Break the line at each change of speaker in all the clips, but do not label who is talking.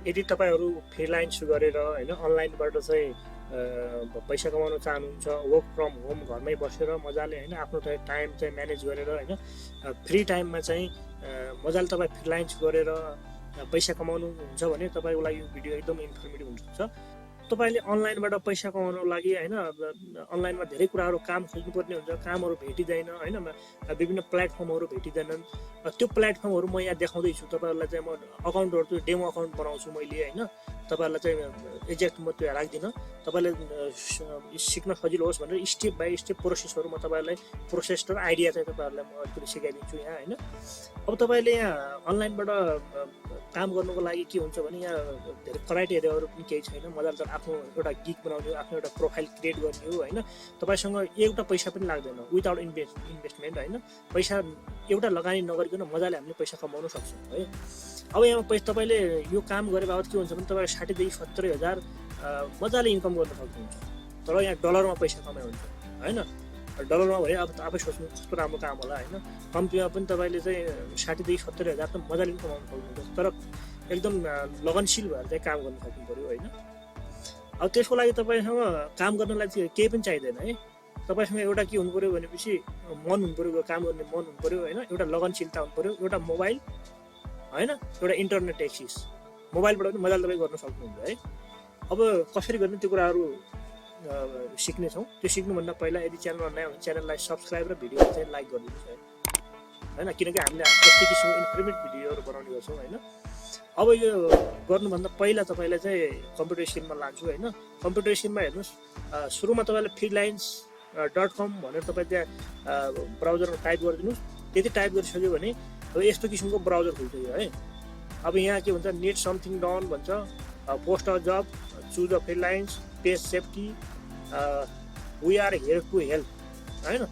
यदि तपाईहरु फ्रीलान्स गरेर हैन अनलाइनबाट चाहिँ पैसा कमाउन चाहनुहुन्छ, वर्क फ्रम होम घरमै बसेर मजाले हैन आफ्नो टाइम चाहिँ म्यानेज गरेर हैन फ्री टाइममा चाहिँ मजाले तपाई फ्रीलान्स गरेर पैसा कमाउनु हुन्छ भने तपाईको लागि यो भिडियो एकदम इन्फर्मेटिभ हुन सक्छ। तपाईले अनलाइनबाट पैसा कमाउनको लागि हैन अनलाइनमा धेरै कुराहरु काम खोज्नुपर्ने हुन्छ, कामहरु भेटिदैन हैन, विभिन्न प्लेटफर्महरु भेटिदैनन्। त्यो प्लेटफर्महरु म यहाँ देखाउँदै छु तपाईहरुलाई चाहिँ। म अकाउन्टहरु त्यो डेमो अकाउन्ट बनाउँछु मैले हैन, तपाईहरुलाई चाहिँ एक्ज्याक्ट म त्यो राख्दिन। तपाईले सिक्न सजिलो होस् भनेर स्टेप बाइ स्टेप प्रोसेसहरु म तपाईहरुलाई प्रोसेस र आइडिया चाहिँ तपाईहरुलाई म अलिकति सिकाइदिन्छु यहाँ हैन। अब तपाईले यहाँ अनलाइनबाट काम गर्नुको लागि के हुन्छ भने यहाँ धेरै क्राइटेरियाहरु पनि केही छैन। मजाले आफ्नो एउटा गिग बनाउने, आफ्नो एउटा प्रोफाइल क्रिएट गर्ने हो हैन। तपाईसँग एउटा पैसा पनि लाग्दैन, विदाउट इन्भेस्टमेन्ट हैन। पैसा एउटा लगानी नगरिकन मजाले हामीले पैसा कमाउन सक्छौं है। अब यहाँ तपाईले यो काम गरे बाबत के हुन्छ भने तपाईले 60 देखि 70 हजार मजाले इन्कम गर्न सक्नुहुन्छ। तर यहाँ डलरमा पैसा कमाइ हुन्छ हैन। डलरमा भए अब आफै सोच्नु कस्तो राम्रो काम होला हैन। कम्तीमा पनि तपाईले चाहिँ 60 देखि 70 हजार त मजाले कमाउन सक्नुहुन्छ। तर एकदम लगनशील भएर चाहिँ काम गर्न सक्नु पर्यो हैन। अब त्यसको लागि तपाईसँग काम गर्नलाई चाहिँ केही पनि चाहिदैन है। तपाईसँग एउटा के हुनु पर्यो भनेपछि मन हुनु पर्यो, काम गर्ने मन हुनु पर्यो हैन। एउटा लगनशीलता हुनु पर्यो, एउटा मोबाइल हैन, एउटा इन्टरनेट एक्सेस। मोबाइलबाट पनि मजाले तपाई गर्न सक्नुहुन्छ है। अब कसरी गर्ने त्यो कुराहरु सिक्ने छौं। त्यो सिक्नु भन्दा पहिला यदि च्यानलमा नयाँ हुनुहुन्छ च्यानललाई सब्स्क्राइब र भिडियो चाहिँ लाइक गरिदिनुस् हैन, किनकि हामीले यस्तै किसिमको इन्फर्मेटिभ भिडियोहरु बनाउने गर्छौं हैन। अब यो गर्नुभन्दा पहिला तपाईलाई चाहिँ कम्प्युटर स्क्रिनमा लान्छु हैन। कम्प्युटर स्क्रिनमा हेर्नुस्, सुरुमा तपाईले freelance.com भनेर तपाई त्यहाँ ब्राउजरमा टाइप गरिदिनुस्। त्यति टाइप गरिसक्यो भने अब यस्तो किसिमको ब्राउजर खुल्छ यो है। अब यहाँ के भन्छ, नीड समथिङ डन भन्छ, post a job, choose a freelance, pay safely, we are here to help हैन।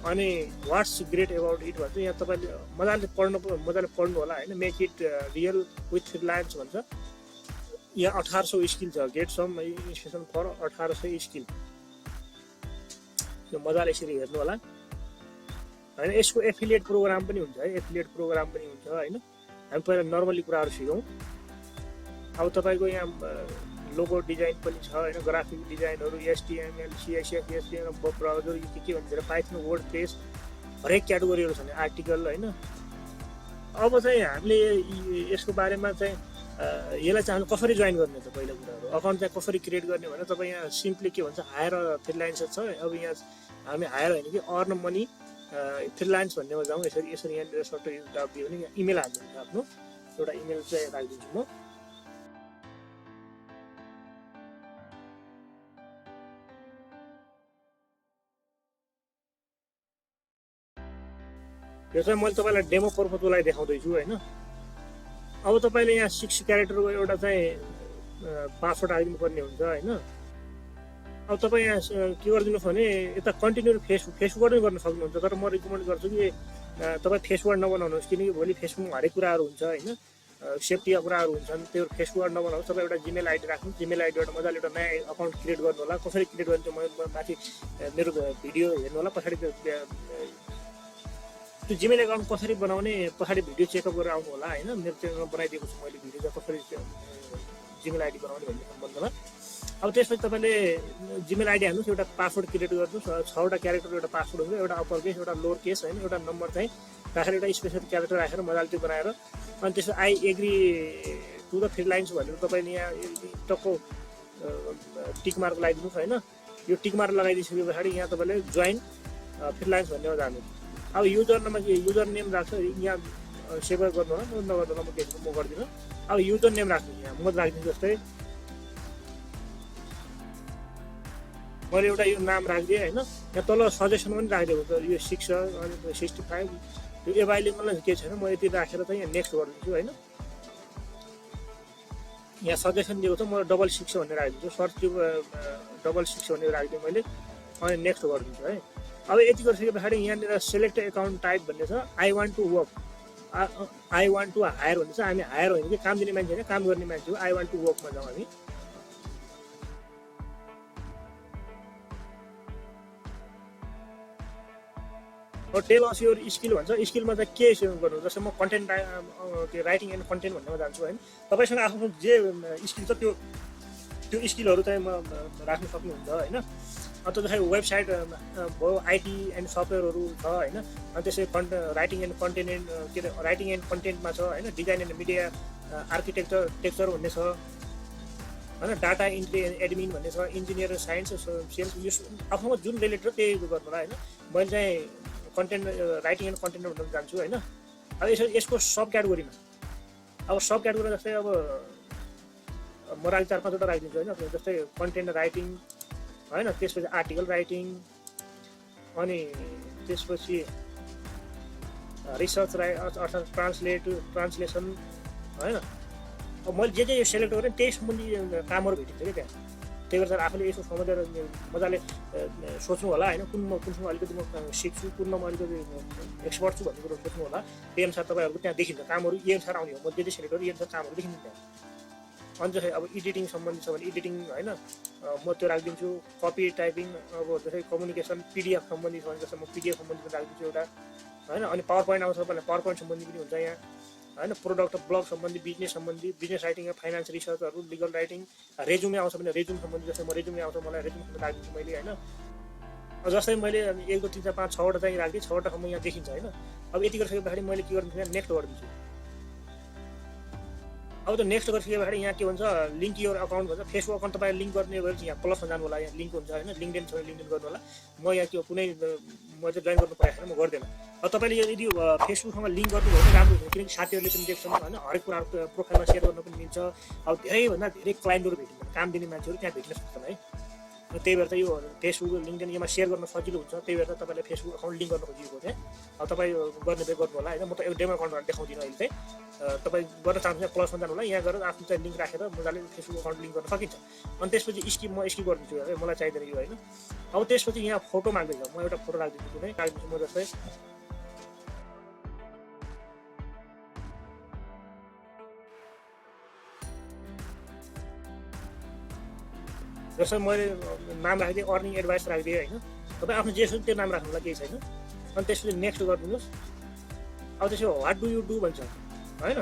अनि व्हाट्स ग्रेट अबाउट इट भन्छ। यहाँ तपाईले मजाले पढ्नु होला हैन। Make it real with freelance भन्छ। यहाँ 1800 स्किल छ, get some inspiration for 1800 skill. यो मजाले यसरी हेर्नु होला हैन। यसको एफिलिएट प्रोग्राम पनि हुन्छ है, एफिलिएट प्रोग्राम पनि हुन्छ हैन। हामी पहिला नर्मली कुराहरु सिकौं। अब तपाईको यहाँ लोगो डिजाइन पनि छ हैन, ग्राफिक डिजाइनहरु, HTML, CSS, HTML, ब्राउजर के भन्छ, पाइथन, वर्डप्रेस, हरेक क्याटेगोरीहरु छन्, आर्टिकल हैन। अब चाहिँ हामीले यसको बारेमा चाहिँ यसलाई चाहिँ हामीले कसरी जोइन गर्ने त पहिलो कुराहरु। अकाउन्ट चाहिँ कसरी क्रिएट गर्ने भने तपाईँ यहाँ सिम्पली के भन्छ, हायर फ्रीलान्सर छ। अब यहाँ हामी हायर हैन कि अर्न मनी फ्रीलान्स भन्नेमा जाउँ। यसरी यहाँ सर्ट टाइप दियो भने यहाँ इमेल हाल्नुहुन्छ, आफ्नो एउटा इमेल चाहिँ राखिदिन्छु म। यो चाहिँ मैले तपाईलाई डेमो पर्पजको लागि देखाउँदै छु हैन। अब तपाईले यहाँ 6 क्यारेक्टरको एउटा चाहिँ पासवर्ड हालिदिनु पर्ने हुन्छ हैन। अब तपाई यहाँ के गरिदिनुस् भने यता कन्टिन्यू फेसबुकबाट पनि गर्न सक्नुहुन्छ। तर म रिकमेन्ड गर्छु कि तपाई फेसबुक नबनाउनुहोस्, किनकि भोलि फेसबुकमा हरेक कुराहरु हुन्छ हैन, सेफ्टीका कुराहरु हुन्छन्। त्यो फेसबुकबाट नबनाउनुहोस्। तपाई एउटा जीमेल आइडी राख्नुस्। जीमेल आइडीबाट मजाले एउटा नयाँ अकाउन्ट क्रिएट गर्नु होला। कसरी क्रिएट गर्ने म माथि मेरो भिडियो हेर्नु होला। पछाडी त्यो जीमेल अकाउन्ट कसरी बनाउने पछाडी भिडियो चेकअप गरेर आउनु होला हैन। मेरो च्यानलमा बनाइदिएको छु मैले भिडियो कसरी जीमेल आइडी बनाउने भन्ने सम्बन्धमा। अब त्यसपछि तपाईले जीमेल आइडी हाल्नुस्, एउटा पासवर्ड क्रिएट गर्नुस्। 6 वटा क्यारेक्टर एउटा पासवर्ड हुन्छ, एउटा अप्पर केस, एउटा लोअर केस हैन, एउटा नम्बर चाहिँ राखेर एउटा स्पेशल क्यारेक्टर राखेर मजाले त्यो बनाएर अनि त्यसपछि I agree to the freelance भनेर तपाईले यहाँ टक्क टिक मार्क लगाइदिनुस् हैन। यो टिक मार्क लगाइदिसकेपछि यहाँ तपाईले जोइन फ्रीलान्स भन्नेमा जानुहोस्। अब युजर नेम राख्छ, यहाँ सेभ गर्नु होला, नगर्नु होला, म गर्दिन। अब युजर नेम राख्नु, यहाँ म राख्दिन्छु। जस्तै मैले एउटा यो नाम राखिदिएँ हैन। यहाँ तल सजेसन पनि राखिदिएको छ, यो 6 अनि 65 यो एभाइलेबल के छैन। म यति राखेर चाहिँ यहाँ नेक्स्ट गरिदिन्छु हैन। यहाँ सजेसन दिएको छ, म डबल 6 भनेर राखिदिन्छु। सर्च डबल 6 भनेर राखिदिएँ मैले, अनि नेक्स्ट गरिदिन्छु है। अब यति गरिसकेपछि यहाँनिर सेलेक्ट एकाउन्ट टाइप भन्ने छ। I want to work, I want to hire भन्ने छ। हामी हायर होइन कि काम दिने मान्छे हैन, काम गर्ने मान्छे हो। आई वान्ट टु वर्कमा जाउँ हामी। अब टेल अस योर स्किल भन्छ। स्किलमा चाहिँ के गर्नु, जस्तै म कन्टेन्ट के राइटिङ एन्ड कन्टेन्ट भन्नेमा जान्छु होइन। तपाईँसँग आफ्नो जे स्किल छ त्यो स्किलहरू चाहिँ म राख्न सक्नुहुन्छ होइन। अन्त जस्तै वेबसाइट भयो, आइटी एन्ड सफ्टवेयरहरू छ होइन। अनि त्यसै राइटिङ एन्ड कन्टेन्ट के अरे राइटिङ एन्ड कन्टेन्टमा छ होइन। डिजाइन एन्ड मिडिया टेक्चर भन्ने छ होइन। डाटा इन्ट्री एडमिन भन्ने छ, इन्जिनियर साइन्स सेल्स, यो आफ्नोमा जुन रिलेटेड त्यही गर्नु होला होइन। मैले चाहिँ कन्टेन्ट राइटिङ एन्ड कन्टेन्ट भन्न जान्छु होइन। अब यसको सब क्याटेगोरीमा अब सब क्याटेगोरी जस्तै अब म 4-5 राखिदिन्छु होइन। जस्तै कन्टेन्ट राइटिङ होइन, त्यसपछि आर्टिकल राइटिङ, अनि त्यसपछि रिसर्च अर्थात् ट्रान्सलेसन होइन। अब मैले जे यो सेलेक्ट गरेँ त्यही सम्बन्धी कामहरू भेटिन्छ कि त्यहाँ। त्यही भएर आफूले यसो सम्झेर मजाले सोच्नु होला होइन। कुनमा अलिकति म सिक्छु, कुनमा म अलिकति एक्सपर्ट छु भन्ने कुरो सोच्नु होला। त्यही अनुसार तपाईँहरूको त्यहाँ देखिन्छ कामहरू, यही अनुसार आउने हो। म जे सेलेक्ट गरेँ यही अनुसार कामहरू देखिन्छ त्यहाँ। अनि जस्तै अब एडिटिङ सम्बन्धी छ भने एडिटिङ होइन, म त्यो राखिदिन्छु। कपी टाइपिङ, अब जस्तै कम्युनिकेसन पिडिएफ सम्बन्धी छ भने जस्तै म पिडिएफ सम्बन्धी पनि राखिदिन्छु एउटा होइन। अनि पावर पोइन्ट आउँछ भने पावर पोइन्ट सम्बन्धी पनि हुन्छ यहाँ होइन। प्रोडक्ट ब्लग सम्बन्धी, बिजनेस सम्बन्धी, बिजनेस राइटिङ, फाइनेन्स रिसर्चहरू, लिगल राइटिङ, रेज्युमे आउँछ भने रेज्युम सम्बन्धी, जस्तै म रेज्युमे आउँछ मलाई रेज्युम राखिदिन्छु मैले होइन। जस्तै मैले 1 2 3 4 5 6वटा चाहिँ राखिदिएँ, 6वटासम्म यहाँ देखिन्छ होइन। अब यति गरिसके पछाडि मैले के गरिदिन्छु, यहाँ नेक्स्ट गरिदिन्छु। अब त नेक्स्ट गरिसके पछाडि यहाँ के भन्छ, लिङ्क योर अकाउन्ट भन्छ। फेसबुक अकाउन्ट तपाईँले लिङ्क गर्ने भएर यहाँ प्लसमा जानु होला, यहाँ लिङ्क हुन्छ होइन। लिङ्कडिन छ भने लिङ्कडिन गर्नु होला। म यहाँ के कुनै म चाहिँ जोइन गर्नु पाएको छैन, म गर्दैन। अब तपाईँले यदि फेसबुकसँग लिङ्क गर्नुभयो भने राम्रो हुन्छ, किनकि साथीहरूले पनि देख्छन् होइन। हरेक कुराहरू प्रोफाइलमा सेयर गर्न पनि मिल्छ। अब धेरैभन्दा धेरै क्लाइन्टहरू भेटिन्छ, काम दिने मान्छेहरू त्यहाँ भेट्न सक्छन् है। त्यही भएर चाहिँ यो फेसबुक लिङ्कडिन यसमा सेयर गर्न सजिलो हुन्छ। त्यही भएर तपाईँले फेसबुक अकाउन्ट लिङ्क गर्न खोजिएको चाहिँ अब तपाईँ गर्ने भए गर्नु होला होइन। म त एउटा डेमो अकाउन्टबाट देखाउँदिनँ अहिले चाहिँ। तपाईँ गर्न चाहनुहुन्छ प्लसमा जानु होला, यहाँ गरेर आफ्नो चाहिँ लिङ्क राखेर मजाले फेसबुक अकाउन्ट लिङ्क गर्न सकिन्छ। अनि त्यसपछि म स्किप गरिदिन्छु है, मलाई चाहिँदैन यो होइन। अब त्यसपछि यहाँ फोटो माग्दैछ, म एउटा फोटो राखिदिन्छु कुनै राखिदिन्छु। म जस्तै मैले नाम राखिदिएँ, अर्निङ एडभाइस राखिदिएँ होइन। तपाईँ आफ्नो जे छ त्यो नाम राख्नुलाई केही छैन। अनि त्यसपछि नेक्स्ट गरिदिनुहोस्। अब त्यसो वाट डु यु डु भन्छ होइन।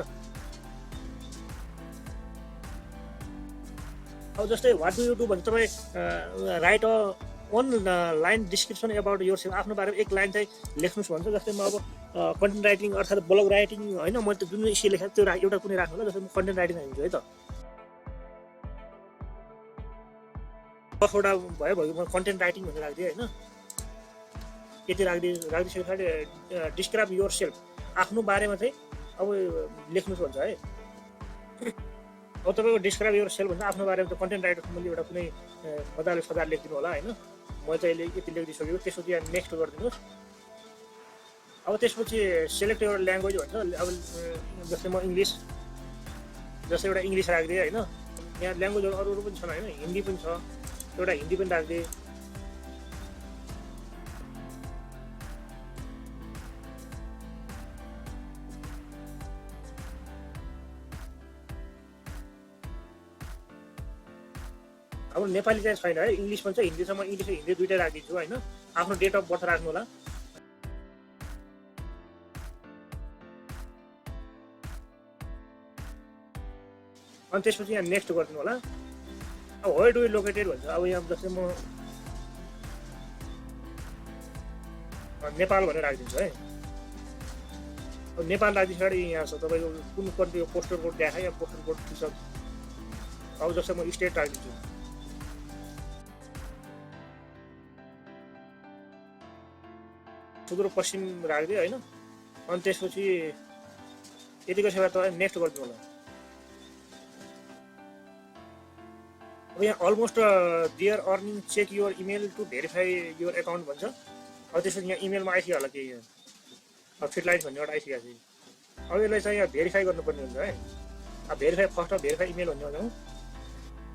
अब जस्तै वाट डु यु डु भन्छ, तपाईँ right one line description about your self, आफ्नो बारेमा एक लाइन चाहिँ लेख्नुहोस् भन्छ। जस्तै म अब कन्टेन्ट राइटिङ अर्थात् ब्लग राइटिङ होइन, मैले त जुन स्किल लेखेको त्यो एउटा कुनै राख्नु होला। जस्तै म कन्टेन्ट राइटिङ हाल्छु है त। 10वटा भयो म कन्टेन्ट राइटिङ भनेर राखिदिएँ होइन। यति राखिदिइसके पछाडि डिस्क्राइब योर सेल्फ, आफ्नो बारेमा चाहिँ अब लेख्नुहोस् भन्छ है। अब तपाईँको डिस्क्राइब योर सेल्फ भन्छ, आफ्नो बारेमा त कन्टेन्ट राइटर सम्बन्धी एउटा कुनै मजाले सजाले लेखिदिनु होला होइन। म चाहिँ यति लेखिदिइसकेको। त्यसपछि यहाँ नेक्स्ट गरिदिनुहोस्। अब त्यसपछि सेलेक्ट एउटा ल्याङ्ग्वेज भन्छ। अब जस्तै म इङ्ग्लिस, जस्तै एउटा इङ्ग्लिस राखिदिएँ होइन। यहाँ ल्याङ्ग्वेजहरू अरू पनि छन् होइन, हिन्दी पनि छ, एउटा हिन्दी पनि राखिदिएँ। अब नेपाली चाहिँ छैन है, इङ्ग्लिस पनि छ, हिन्दी छ। म इङ्ग्लिस र हिन्दी दुइटै राखिदिन्छु होइन। आफ्नो डेट अफ बर्थ राख्नु होला। अनि त्यसपछि यहाँ नेक्स्ट गरिदिनु होला। अब वेयर डु यु लोकेटेड भन्छ। अब यहाँ जस्तै म नेपाल भनेर राखिदिन्छु है। अब नेपाल राखिदिए पछाडि यहाँ छ तपाईँको कुन कन्ट्री पोस्टल कोड देखाएँ, या पोस्टल कोड पुस्तक। अब जस्तै म स्टेट राखिदिन्छु। सुदूरपश्चिम राखिदिएँ होइन। अनि त्यसपछि यतिको सेवा तपाईँ नेक्स्ट गरिदिनु होला। अब यहाँ almost there earning check your email to verify your account भन्छ। अब त्यसपछि यहाँ इमेलमा आइसक्यो होला केही, अब फ्रिलान्स भन्ने एउटा आइसकेको छ। अब यसलाई चाहिँ यहाँ भेरिफाई गर्नुपर्ने हुन्छ है। अब verify first of verify email भन्ने हुन्छ।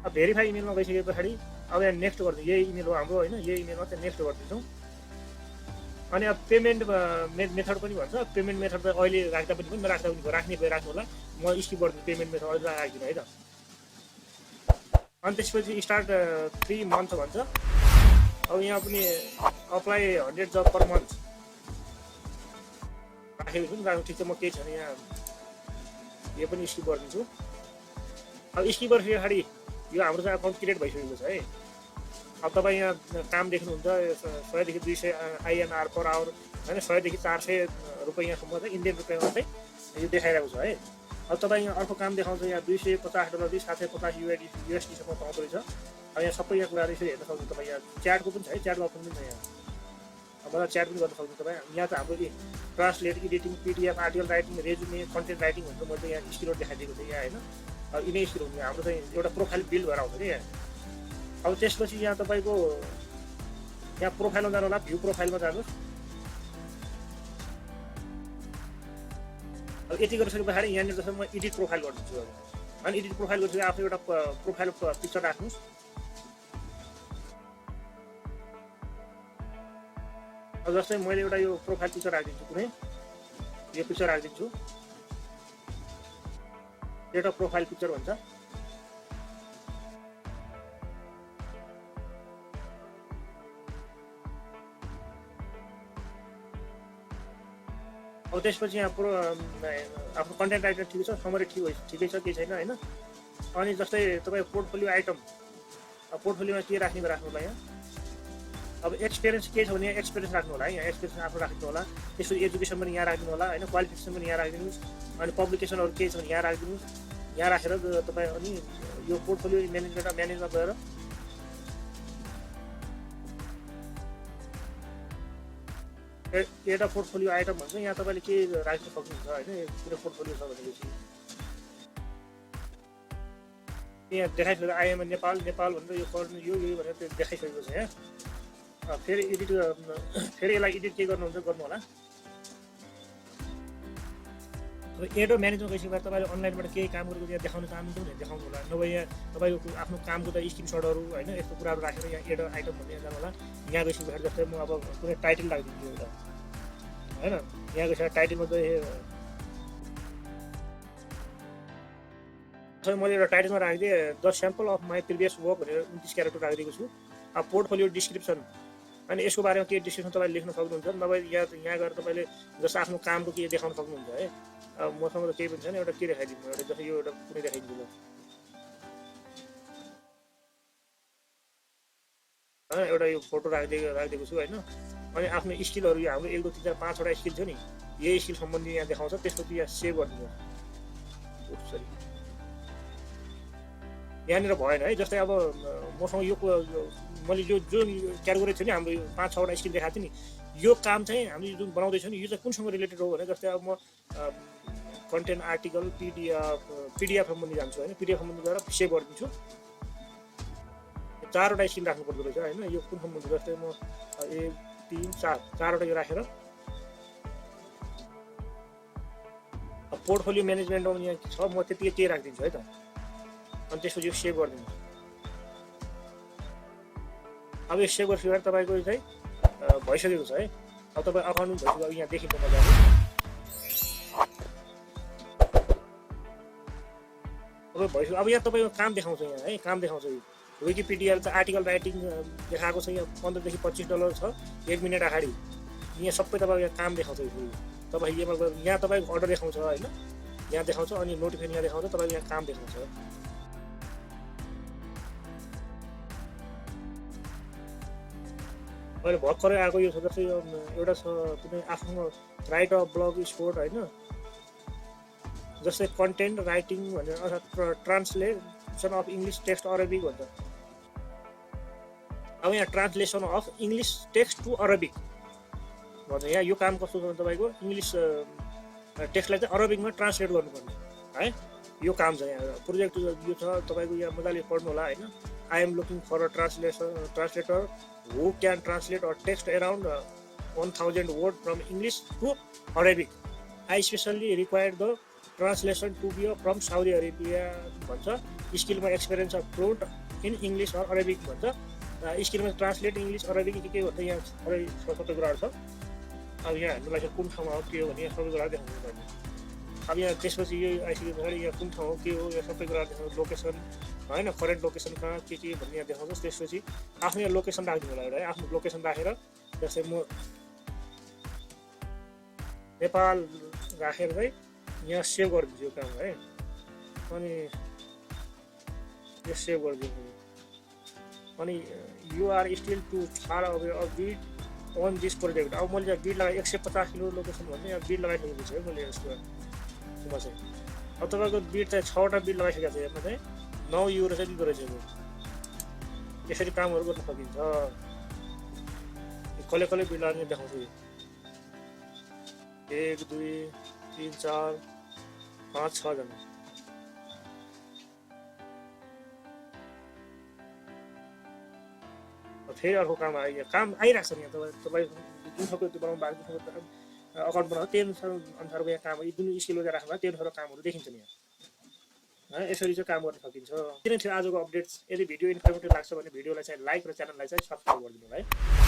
अब भेरिफाई इमेलमा गइसके पछाडि अब यहाँ नेक्स्ट गरिदिनु। यही इमेल हो हाम्रो होइन, यही इमेलमा चाहिँ नेक्स्ट गरिदिन्छौँ। अनि अब पेमेन्ट मेथड पनि भन्छ। पेमेन्ट मेथड त अहिले राख्दा पनि भयो, नराख्दा पनि भयो, राख्ने भए राख्नु होला। म स्किप गरिदिन्छु, पेमेन्ट मेथड अहिले राखिदिनु है त। अनि त्यसपछि स्टार्ट 3 मन्थ भन्छ। अब यहाँ पनि अप्लाई 100 जब पर मन्थ राखेको छु नि राख्नु ठिक छ म केही छैन यहाँ यो पनि स्किप गरिदिन्छु अब स्किप गरेपछि अगाडि यो हाम्रो चाहिँ अकाउन्ट क्रिएट भइसकेको छ है अब तपाईँ यहाँ काम देख्नुहुन्छ 100 देखि 200 INR पर आवर होइन 100 देखि 400 रुपियाँसम्म चाहिँ इन्डियन रुपियाँमा चाहिँ यो देखाइरहेको छ है अब तपाईँ यहाँ अर्को काम देखाउँछ यहाँ $250 देखि 750 USD सम्म पाउँदो रहेछ अब यहाँ सबै यहाँ कुराहरू यसरी हेर्न सक्नुहुन्छ तपाईँ यहाँ च्याटको पनि छ है च्याटको अप्सन पनि छ यहाँ अब मलाई च्याट पनि गर्न सक्नुहुन्छ तपाईँ यहाँ त हाम्रो translate editing PDF article writing resume content writing भनेर मैले यहाँ स्किलहरू देखाइदिएको थिएँ यहाँ होइन अब यिनै स्किल हुन्छ हाम्रो चाहिँ एउटा प्रोफाइल बिल्ड भएर आउँछ कि यहाँ अब त्यसपछि यहाँ तपाईँको यहाँ प्रोफाइलमा जानु होला भ्यू प्रोफाइलमा जानुहोस् अब यति गरिसके पछाडि यहाँनिर जस्तो म एडिट प्रोफाइल गरिदिन्छु अब अनि एडिट प्रोफाइल गरिसकेपछि आफ्नो एउटा प्रोफाइल पिक्चर राख्नुहोस् अब जस्तै मैले एउटा यो प्रोफाइल पिक्चर राखिदिन्छु कुनै यो पिक्चर राखिदिन्छु एउटा प्रोफाइल पिक्चर भन्छ अब त्यसपछि यहाँ आफ्नो कन्टेन्ट राइटर ठिकै छ समरी ठिकै छ केही छैन होइन अनि जस्तै तपाईँ पोर्टफोलियो आइटम पोर्टफोलियोमा के राख्ने राख्नु होला यहाँ अब एक्सपिरियन्स के छ भने एक्सपिरियन्स राख्नु होला है यहाँ एक्सपिरियन्स आफ्नो राख्नु होला त्यसपछि एजुकेसन पनि यहाँ राख्नु होला होइन क्वालिफिकेसन पनि यहाँ राखिदिनुहोस् अनि पब्लिकेसनहरू के छ भने यहाँ राखिदिनुहोस् यहाँ राखेर तपाईँ अनि यो पोर्टफोलियो म्यानेजमा गएर एउटा पोर्टफोलियो आइटम भन्छ यहाँ तपाईँले के राख्न सक्नुहुन्छ होइन कुनै पोर्टफोलियो छ भनेपछि यहाँ देखाइसकेको आइएम नेपाल भनेर यो भनेर त्यो देखाइसकेको छ यहाँ फेरि यसलाई एडिट के गर्नुहुन्छ गर्नु होला अब एडो म्यानेजमा गइसकेपछि तपाईँले अनलाइनबाट केही काम गरेको यहाँ देखाउन चाहनुहुन्छ भने देखाउनु होला नभए यहाँ तपाईँको आफ्नो कामको त स्क्रिनसटहरू होइन यस्तो कुराहरू राखेर यहाँ एडो आइटम भन्ने जानु होला यहाँ गइसकेपछि जस्तै म अब कुनै टाइटल राखिदिन्छु एउटा होइन यहाँ गइसकेर टाइटलमा चाहिँ मैले एउटा टाइटलमा राखिदिएँ the sample of my previous work भनेर 29 क्यारेक्टर राखिदिएको छु अब पोर्टफोलियो डिस्क्रिप्सन अनि यसको बारेमा के डिस्क्रिप्सन तपाईँले लेख्न सक्नुहुन्छ नभए यहाँ गएर तपाईँले जस्तो आफ्नो कामको के देखाउन सक्नुहुन्छ है अब मसँग त केही पनि छैन एउटा के देखाइदिनु एउटा जस्तो यो एउटा कुनै देखाइदिन्छु होइन एउटा यो फोटो राखिदिएको छु होइन अनि आफ्नो स्किलहरू यो हाम्रो 1 2 3 4 5 वटा स्किल छ नि यही स्किल सम्बन्धी यहाँ देखाउँछ त्यसपछि यहाँ सेभ गरिदिनु सरी यहाँनिर भएन है जस्तै अब मसँग यो मैले यो जुन क्याटेगोरी थियो नि हाम्रो यो 5 6 वटा स्किल देखाएको थियो नि यो काम चाहिँ हामीले जुन बनाउँदैछौँ नि यो चाहिँ कुनसँग रिलेटेड हो भने जस्तै अब म कन्टेन्ट आर्टिकल PDF सम्बन्धी जान्छु होइन PDF सम्बन्धी गएर सेभ गरिदिन्छु 4 वटा स्किल राख्नु पर्दो रहेछ होइन यो कुन सम्बन्धी जस्तै म 1 3 4 वटा यो राखेर पोर्टफोलियो म्यानेजमेन्टमा यहाँ छ म त्यतिकै के राखिदिन्छु है त अनि त्यसपछि यो सेभ गरिदिनु अब यो सेभ गरेपछि तपाईँको चाहिँ भइसकेको छ है अब तपाईँ अकाउन्ट भइसक्यो अब यहाँ देखिन्छ मजाले अब भइसक्यो अब यहाँ तपाईँको काम देखाउँछ यहाँ है काम देखाउँछ यो विकिपिडिया चाहिँ आर्टिकल राइटिङ देखाएको छ यहाँ $15 देखि $25 छ 1 मिनट अगाडि यहाँ सबै तपाईँको यहाँ काम देखाउँछ तपाईँ यहाँ तपाईँको अर्डर देखाउँछ होइन यहाँ देखाउँछ अनि नोटिफिकेसन यहाँ देखाउँछ तपाईँको यहाँ काम देखाउँछ अहिले भर्खरै आएको यो छ जस्तै एउटा छ कुनै आफ्नो राइट अफ ब्लग स्पोर्ट होइन जस्तै कन्टेन्ट राइटिङ भनेर अथवा translation of English text Arabic भन्छ अब यहाँ translation of English text to Arabic भन्छ यहाँ यो काम कस्तो छ भने तपाईँको इङ्ग्लिस टेक्स्टलाई चाहिँ अरबिकमा ट्रान्सलेट गर्नुपर्ने है यो काम छ यहाँ प्रोजेक्ट यो छ तपाईँको यहाँ मजाले पढ्नु होला होइन I am looking for a translator who can translate or text around 1000 words from English to Arabic. I especially require the translation to be from Saudi Arabia भन्छ स्किलमा experience of fluent in English or Arabic भन्छ स्किलमा translate English Arabic के भन्छ यहाँ सबै कुराहरू छ अब यहाँ हामीलाई चाहिँ कुन ठाउँमा हो के हो भने यहाँ सबै कुराहरू देखाउनु पर्ने अब यहाँ त्यसपछि यो आइसके पछाडि यहाँ कुन ठाउँ हो के हो यहाँ सबै कुराहरू देखाउनु लोकेसन होइन करेन्ट लोकेसन कहाँ के भन्ने यहाँ देखाउँछ त्यसपछि आफ्नो यहाँ लोकेसन राखिदिनु होला एउटा है आफ्नो लोकेसन राखेर जस्तै म नेपाल राखेर चाहिँ यहाँ सेभ गरिदिन्छु काम है अनि यो सेभ गरिदिन्छु अनि you are still too far away of bid on this project अब मैले बिट लगाएँ 150 किलो लोकेसन भन्ने यहाँ बिट लगाइसकेको छु है मैले यसको चाहिँ अब तपाईँको बिट चाहिँ 6वटा बिट लगाइसकेको छ यसमा चाहिँ 9 युरो चाहिँ दिँदो रहेछ यसरी कामहरू गर्न सकिन्छ कसले कसले बिट लगाउने देखाउँछु 1 2 3 4 5 6 जना फेरि अर्को काम आइरहेको छ यहाँ तपाईँ जुन खालको त्यो बनाउनु भएको जुन खालको अकाउन्ट बनाउँछ त्यही अनुसारको यहाँ काम जुन स्किलहरू राख्नु भएको त्यही अनुसारको कामहरू देखिन्छ नि यहाँ है यसरी चाहिँ काम गर्न सकिन्छ किन थियो आजको अपडेट्स यदि भिडियो इन्फर्मेटिभ लाग्छ भने भिडियोलाई चाहिँ लाइक र च्यानललाई चाहिँ सब्सक्राइब गरिदिनु है